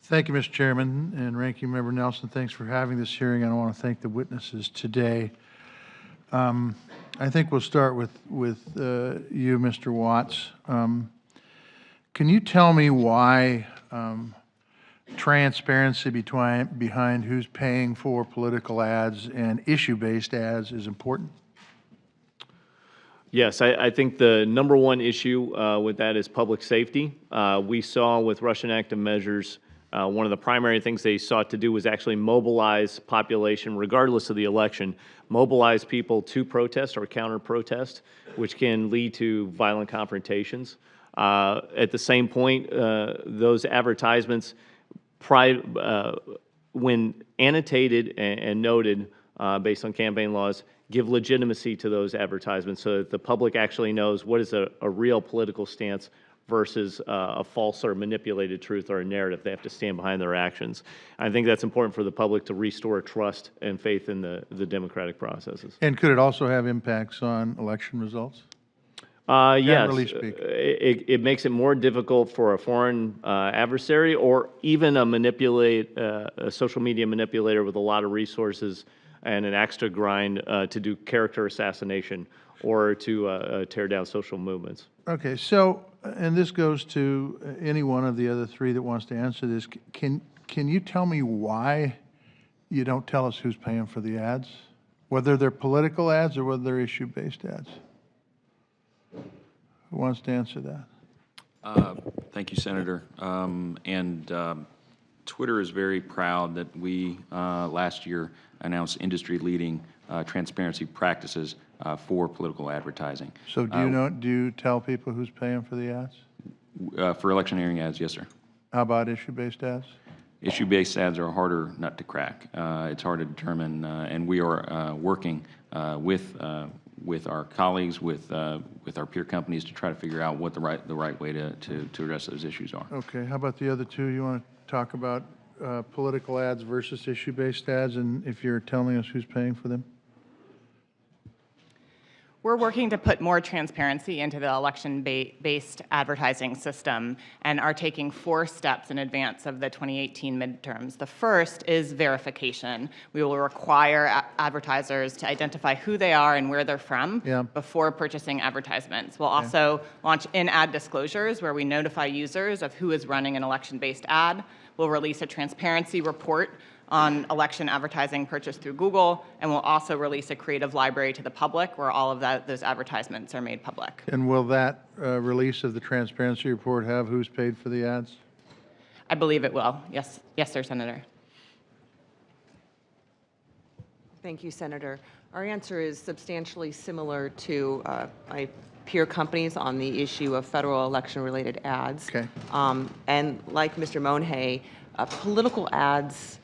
Thank you, Mr. Chairman, and Ranking Member Nelson. Thanks for having this hearing. I want to thank the witnesses today. I think we'll start with you, Mr. Watts. Can you tell me why transparency behind who's paying for political ads and issue-based ads is important? Yes, I think the number one issue with that is public safety. We saw with Russian active measures, one of the primary things they sought to do was actually mobilize population, regardless of the election, mobilize people to protest or counter-protest, which can lead to violent confrontations. At the same point, those advertisements, when annotated and noted based on campaign laws, give legitimacy to those advertisements so that the public actually knows what is a real political stance versus a false or manipulated truth or a narrative. They have to stand behind their actions. I think that's important for the public to restore trust and faith in the democratic processes. And could it also have impacts on election results? Yes, Generally speaking. it makes it more difficult for a foreign adversary or even a social media manipulator with a lot of resources and an axe to grind to do character assassination or to tear down social movements. Okay, so, and this goes to any one of the other three that wants to answer this. Can you tell me why you don't tell us who's paying for the ads? Whether they're political ads or whether they're issue-based ads? Who wants to answer that? Thank you, Senator. Twitter is very proud that we last year announced industry-leading transparency practices for political advertising. So do you tell people who's paying for the ads? For electioneering ads, yes, sir. How about issue-based ads? Issue-based ads are a harder nut to crack. It's hard to determine, and we are working with our colleagues, with our peer companies to try to figure out what the right way to address those issues are. Okay, how about the other two? You want to talk about political ads versus issue-based ads, and if you're telling us who's paying for them? We're working to put more transparency into the election-based advertising system and are taking 4 steps in advance of the 2018 midterms. The first is verification. We will require advertisers to identify who they are and where they're from before purchasing advertisements. We'll also launch in-ad disclosures where we notify users of who is running an election-based ad. We'll release a transparency report on election advertising purchased through Google, and we'll also release a creative library to the public where all of those advertisements are made public. And will that release of the transparency report have who's paid for the ads? I believe it will. Yes, sir, Senator. Thank you, Senator. Our answer is substantially similar to my peer companies on the issue of federal election-related ads. Okay. And like Mr. Monhay, political ads,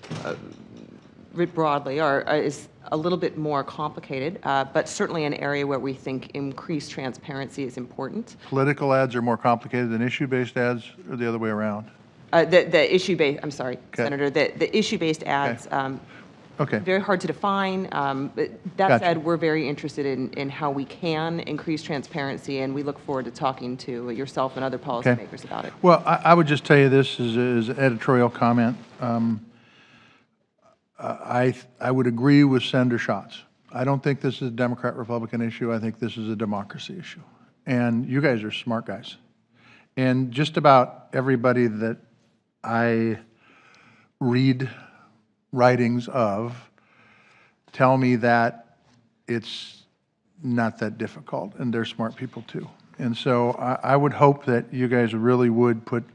writ broadly, is a little bit more complicated, but certainly an area where we think increased transparency is important. Political ads are more complicated than issue-based ads, or the other way around? The issue-based, I'm sorry, Okay. Senator, the issue-based ads, Okay. very hard to define. But that said, we're very interested in how we can increase transparency, and we look forward to talking to yourself and other policymakers about it. Well, I would just tell you this as an editorial comment. I would agree with Senator Schatz. I don't think this is a Democrat-Republican issue. I think this is a democracy issue. And you guys are smart guys. And just about everybody that I read writings of tell me that it's not that difficult, and they're smart people too. And so I would hope that you guys really would put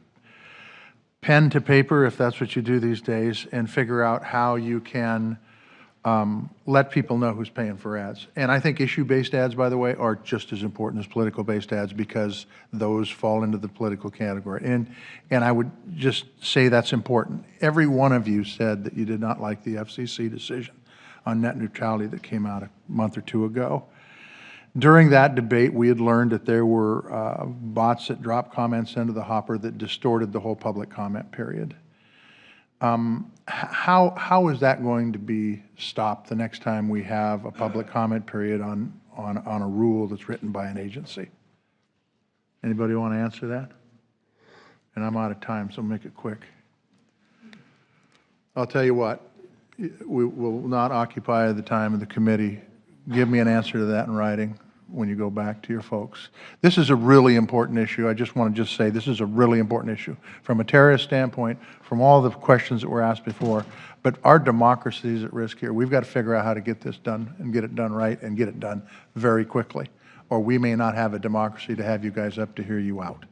pen to paper, if that's what you do these days, and figure out how you can let people know who's paying for ads. And I think issue-based ads, by the way, are just as important as political-based ads because those fall into the political category. And I would just say that's important. Every one of you said that you did not like the FCC decision on net neutrality that came out a month or 2 ago. During that debate, we had learned that there were bots that dropped comments into the hopper that distorted the whole public comment period. How is that going to be stopped the next time we have a public comment period on a rule that's written by an agency? Anybody want to answer that? And I'm out of time, so make it quick. I'll tell you what, we will not occupy the time of the committee. Give me an answer to that in writing when you go back to your folks. This is a really important issue. I just want to say this is a really important issue from a terrorist standpoint, from all the questions that were asked before. But our democracy is at risk here. We've got to figure out how to get this done and get it done right and get it done very quickly, or we may not have a democracy to have you guys up to hear you out.